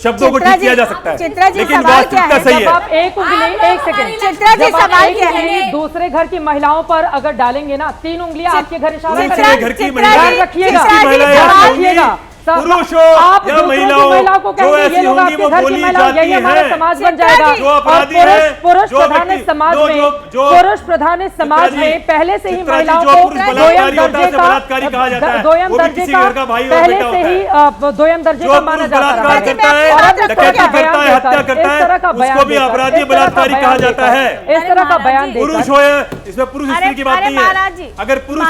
शब्दों को ठीक किया जा सकता है, लेकिन वास्तविकता सही है। आप एक उंगली, एक सेकंड, चित्रा जी सवाल क्या है? दूसरे घर की महिलाओं पर अगर डालेंगे ना, 3 उंगलियां आपके घर इशारा दूसरे घर की महिलाएं रखिएगा, पुरुष हो आप या महिला को जो ऐसी होंगी वो बोली जाती है, हमारा समाज बन जाएगा। जो अपराधी है, पुरुष प्रधान समाज में, पुरुष प्रधान समाज में पहले से ही महिलाओं को दोयम दर्जे का पहले से ही दोयम दर्जे का माना जाता है। हत्या करता है, उसको भी अपराधी बलात्कारी कहा जाता है। इस तरह का बयान पुरुष हो, इसमें पुरुष स्त्री की बात नहीं है। अगर पुरुष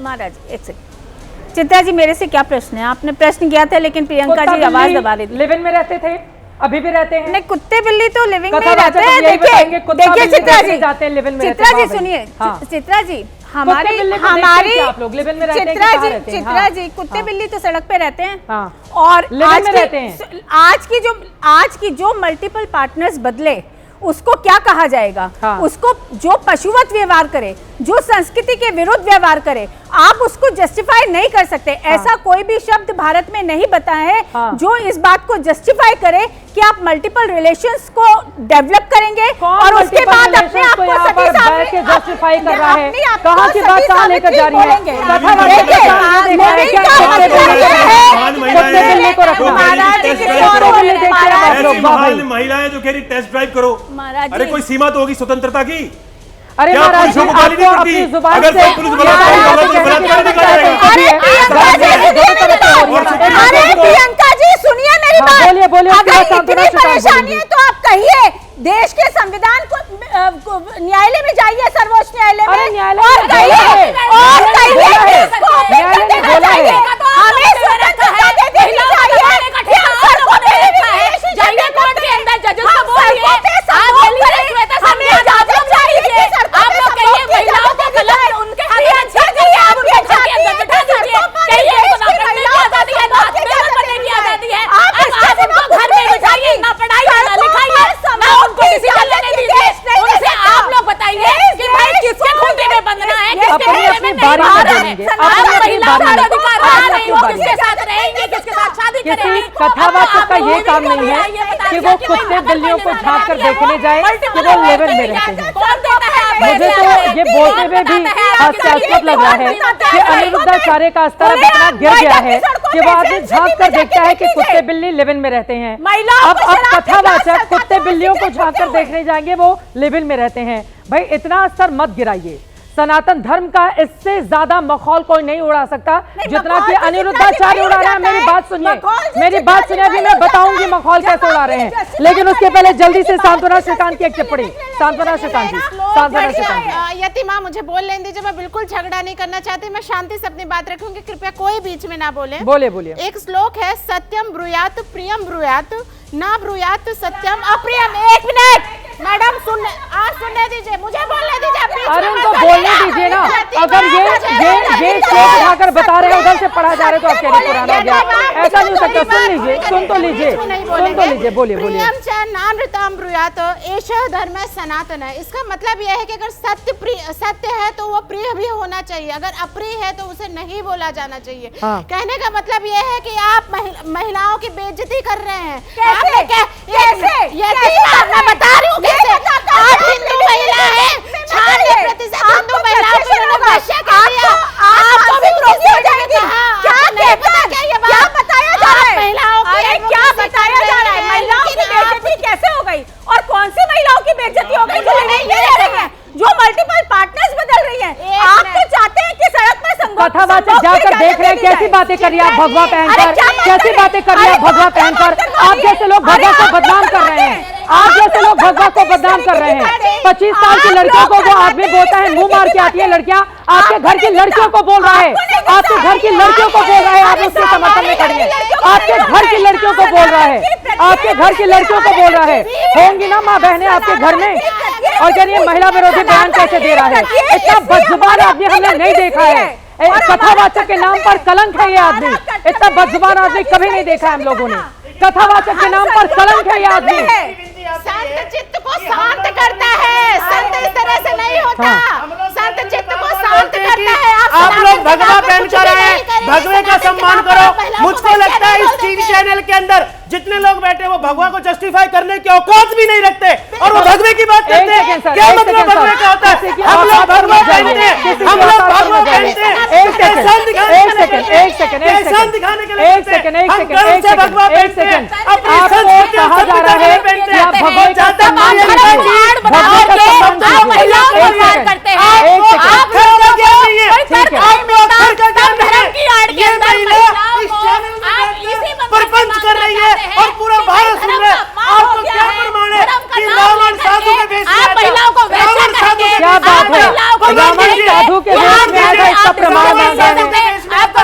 महाराज एक सेकंड, चित्रा जी मेरे से क्या प्रश्न है? आपने प्रश्न किया था लेकिन प्रियंका जी आवाज दबा रही थी। लिव इन में रहते थे, अभी भी रहते हैं। नहीं, कुत्ते बिल्ली तो लिविंग में रहते हैं। देखिए चित्रा जी, चित्रा जी सुनिए, चित्रा जी हमारी आप लोग लिव इन में रहते हैं, चित्रा जी कुत्ते बिल्ली तो सड़क पे रहते हैं और आज की जो मल्टीपल पार्टनर्स बदले उसको क्या कहा जाएगा? उसको जो पशुवत व्यवहार करे, जो संस्कृति के विरुद्ध व्यवहार करे, आप उसको जस्टिफाई नहीं कर सकते। ऐसा कोई भी शब्द भारत में नहीं बता है जो इस बात को जस्टिफाई करे कि आप मल्टीपल रिलेशंस को डेवलप करेंगे और उसके बाद अपने आप को सती सामने जस्टिफाई कर रहा है। कहां की बात कहां लेकर जा रही है? महिलाएं जो कह रही टेस्ट ड्राइव करो, अरे कोई सीमा तो होगी स्वतंत्रता की। अरे महाराज अगर कोई पुलिस प्रियंका जी सुनिए मेरी बात, बोलिए, अगर इतनी परेशानी है तो आप कहिए देश के संविधान को न्यायालय में जाइए, सर्वोच्च न्यायालय में, और कहिए हमें स्वतंत्रता दे देनी चाहिए। कथावाचक का ये काम नहीं है कि वो कुत्ते बिल्लियों को झांक कर देखने जाए कि वो लेवल में रहते हैं। मुझे तो ये बोलते हुए भी हास्यास्पद लग रहा है कि अनिरुद्धाचार्य का स्तर अब इतना गिर गया है कि वो आदमी झांक कर देखता है कि कुत्ते बिल्ली लिव इन में रहते हैं। अब कथावाचक कुत्ते बिल्लियों को झांक कर देखने जाएंगे वो लिव इन में रहते हैं। भाई इतना स्तर मत गिराइए। सनातन धर्म का इससे ज्यादा मखौल कोई नहीं उड़ा सकता जितना कि अनिरुद्धाचार्य उड़ा रहा है। मेरी बात सुनिए, अभी मैं बताऊंगी मखौल कैसे उड़ा रहे हैं, लेकिन उसके पहले जल्दी से सांत्वना श्रीकांत की एक टिप्पणी। सांत्वना श्रीकांत जी। यति माँ मुझे बोल लेने दीजिए, मैं बिल्कुल झगड़ा नहीं करना चाहती, मैं शांति से अपनी बात रखूंगी, कृपया कोई बीच में ना बोले। बोलिए। एक श्लोक है, सत्यम ब्रूयात प्रियम ब्रूयात ना ब्रूयात सत्यम अप्रियम। एक मिनट मैडम सुनने दीजिए, मुझे बोलने दीजिए। अरे उनको बोलने दीजिए ना। अगर ये श्लोक उठाकर बता रहे हैं, उधर से पढ़ा जा रहे तो आपके लिए पुराना हो गया। ऐसा नहीं हो सकता। सुन तो लीजिए। बोलिए। प्रियम च नानृताम ब्रूयात एषः धर्म सनातन है। इसका मतलब यह है कि अगर सत्य है तो वो प्रिय भी होना चाहिए, अगर अप्रिय है तो उसे नहीं बोला जाना चाहिए। कहने का मतलब यह है कि आप महिलाओं की बेइज्जती कर रहे हैं। मैं बता रही हूँ कैसे। 8 हिंदू महिला है, 96% हिंदू महिलाओं को उन्होंने वैश्य कर दिया। आपको भी रोक हो जाएगी। क्या बताया जा रहा है? महिलाओं की क्या बताया जा रहा है? महिलाओं की बेइज्जती कैसे हो गई और कौन सी महिलाओं की बेइज्जती हो गई जो नहीं रह रही है, जो मल्टीपल पार्टनर्स बदल रही हैं? आप तो चाहते हैं कि सड़क पर कथावाचक जाकर देख रहे हैं कैसी बातें कर रही है आप भगवा पहनकर, कैसी बातें कर रही है भगवा पहनकर। आप जैसे लोग भगवा को बदनाम कर रहे हैं, आप जैसे लोग भगवा को बदनाम कर रहे हैं। 25 साल की लड़कियों को वो आदमी बोलता है, मुंह मार के आती है लड़कियां, आपके घर की लड़कियों को बोल रहा है, आपके घर की लड़कियों को बोल रहा है, आप उसके समर्थन में खड़ी है। आपके घर की लड़कियों को बोल रहा है, आपके घर की लड़कियों को बोल रहा है। होंगी ना माँ बहनें आपके घर में, और जरिए महिला विरोधी बयान कैसे दे रहा है। इतना बदजुबान आदमी हमने नहीं देखा है। कथावाचक के नाम पर कलंक है ये आदमी। इतना बदजुबान आदमी कभी नहीं देखा है हम लोगों ने। कथावाचक के नाम पर कलंक है ये आदमी। संत चित्त को शांत करता है, संत इस तरह से नहीं होता। संत चित्त को शांत करता है। आप लोग भगवा पहन कर आए हैं, भगवे का सम्मान करो। मुझको लगता है इस टीवी चैनल के अंदर जितने लोग बैठे वो भगवा को जस्टिफाई करने की औकात भी नहीं रखते और वो भगवे की बात करते हैं। क्या मतलब भगवे का होता है? हम लोग भगवा पहनते हैं, हम लोग भगवा पहनते हैं। एहसान दिखाने के लिए, एहसान दिखाने के लिए, हम गर्व से भगवा पहनते हैं। अपनी संस्कृति और सभ्यता के लिए पहनते हैं। बहुत ज्यादा प्रपंच कर रही है और पूरा भारत सुन रहा है। आपको क्या प्रमाण है कि रावण साधु के वेश में आया था? रावण साधु के क्या बात है? रावण साधु के वेश में आया था, इसका प्रमाण मांग रहे हैं।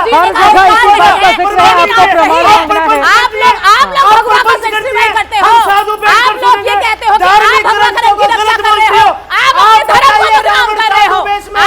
हर जगह इसी बात का जिक्र है, आपको प्रमाण मांगना है। आप लोग भगवा को जस्टिफाई करते हो, आप लोग ये कहते हो कि आप भगवा धर्म की रक्षा कर रहे हो, आप अपने धर्म को बदनाम कर रहे हो,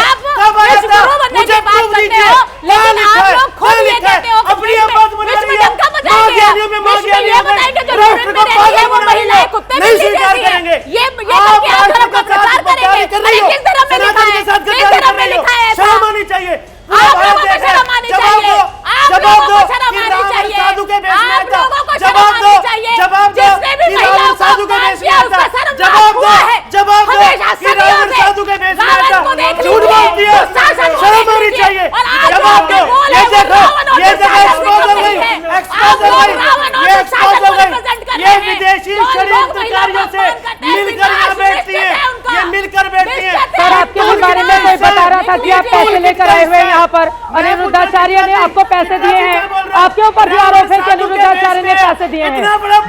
आप गुरु बनने की बात करते हो, लेकिन आप लोग खुद ये कहते हो अपनी बात विश्व में डंका बजाएंगे, विश्व में ये बताएंगे जो यूरोप में रहती है वो महिलाएं कुत्ते नहीं बिल्ली स्वीकार जैसी हैं। करेंगे। ये करके आप धर्म का प्रचार करेंगे। अरे किस धर्म में लिखा है? किस धर्म में लिखा है ऐसा? शर्म आनी चाहिए। आप लोगों को शर्म आनी चाहिए। आप लोगों को शर्म आनी चाहिए। साधु के वेश में आप आता। लोगों को शर्म जवाब दो, आनी चाहिए। जवाब दो जिसने भी कि महिलाओं रावण को साधु के अपमान वेश में किया, आता। उसका सर्वनाश जवाब हुआ दो, है। जवाब दो हमेशा कि सदियों रावण से साधु के वेश में रावण आता। को देख झूठ लीजिए, बोलती है, दुशासन को शर्म देख आनी लीजिए। चाहिए। और आज जवाब जो दो, बोल ये है वो देखो, रावण और ये दुशासन जगह एक्सपोज हो को गई, है। एक्सपोज आप हो लोग गई, रावण और ये दुशासन एक्सपोज हो को गई। represent कर ये रहे हैं। विदेशी जो लोग षड्यंत्रकारियों से महिलाओं को अपमान करते हैं, मिलकर यहाँ विकास बैठती है, निश्चित है उनका। ये मिलकर बैठती है। सर, आपके भी बारे में कोई बता रहा था कि आप पैसे लेकर आए हुए हैं यहाँ पर। अनिरुद्धाचार्य ने आपको पैसे दिए हैं, आपके ऊपर भी आरोप है कि अनिरुद्धाचार्य ने पैसे दिए हैं।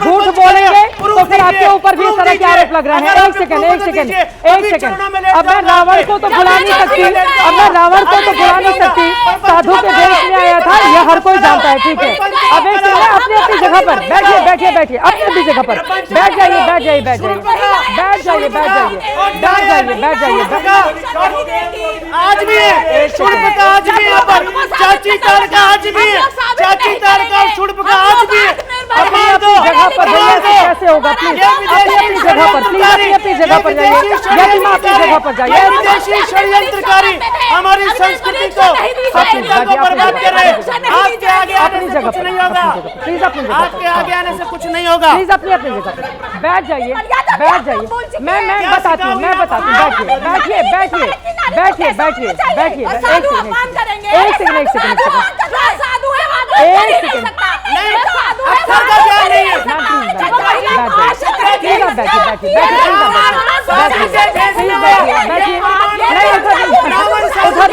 झूठ बोलेंगे तो फिर आपके ऊपर भी इस तरह के आरोप लग रहे हैं। एक सेकंड, एक सेकंड, एक सेकंड। अब मैं रावण को तो बुला नहीं सकती, अब मैं रावण को तो बुला नहीं सकती। साधु के वेश में आया था, यह हर कोई जानता है, ठीक है। अब एक सेकंड, अपनी अपनी जगह पर बैठिए, बैठिए, बैठिए, अपनी अपनी जगह पर बैठ जाइए, बैठ जाइए, बैठ जाइए, बैठ जाइए, बैठ जाइए, बैठ जाइए, बैठ जाइए। आज भी है शुल्क का, आज भी यहाँ पर चाची तार का, आज भी है चाची तार का, शुल्क का आज भी है। अपनी अपनी जगह पर जाइए, कैसे होगा? प्लीज अपनी अपनी जगह पर, प्लीज अपनी अपनी जगह पर जाइए, यदि अपनी जगह पर जाइए। विदेशी षड्यंत्रकारी हमारी संस्कृति को, सभ्यता को बर्बाद कर रहे हैं। आपके आगे आने अपनी से जगह कुछ पर नहीं होगा, प्लीज अपनी जगह आपके आगे आने से कुछ नहीं होगा। प्लीज अपनी अपनी जगह पर बैठ जाइए, बैठ जाइए। मैं बताती हूँ, मैं बताती हूँ। बैठिए, बैठिए, बैठिए, बैठिए, बैठिए, बैठिए। एक सेकंड, एक सेकंड, एक सेकंड, एक सेकंड। नहीं, अक्षर का ज्ञान नहीं है। मैम प्लीज बैठिए, बैठिए, बैठिए, प्लीज बैठिए, बैठिए, नहीं उधर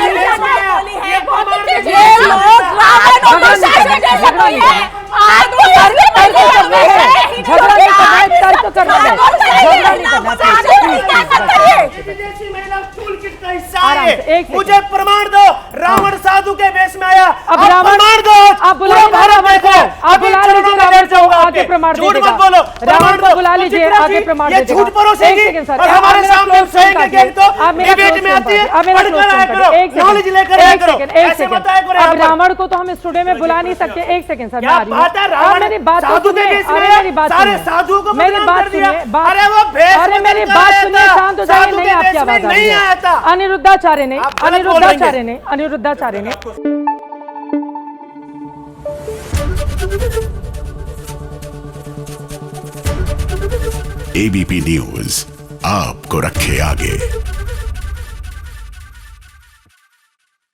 मुझे प्रमाण दो, रावण साधु के वेश में आया। अब रावण प्रमाण दो, आप बुला लीजिए रावण को, आप बुला लीजिए रावण को, आगे प्रमाण दे देगा। झूठ मत बोलो, रावण को बुला लीजिए, आगे प्रमाण दे देगा। झूठ परोसेगी और हमारे सामने सहेंगे गेट को डिबेट में आती है। पढ़कर आया करो, नॉलेज लेकर आया करो, ऐसे बताया करो। अब रावण को तो हम स्टूडियो में बुला नहीं सकते। एक सेकंड सर, क्या बात है? रावण मेरी बात साधु के वेश में मेरी बात सारे साधुओं को मेरी बदनाम बात कर दिया। सुनिए, अरे वो भेष अरे मेरी बदल बात आया सुनिए, था। शांत हो जाइए। साधु नहीं, के आपकी वेश में आवाज आ रही नहीं है। आया था। अनिरुद्धाचार्य ने, आप गलत बोल रहे अनिरुद्धाचार्य ने, अनिरुद्धाचार्य ने एबीपी न्यूज आपको रखे आगे।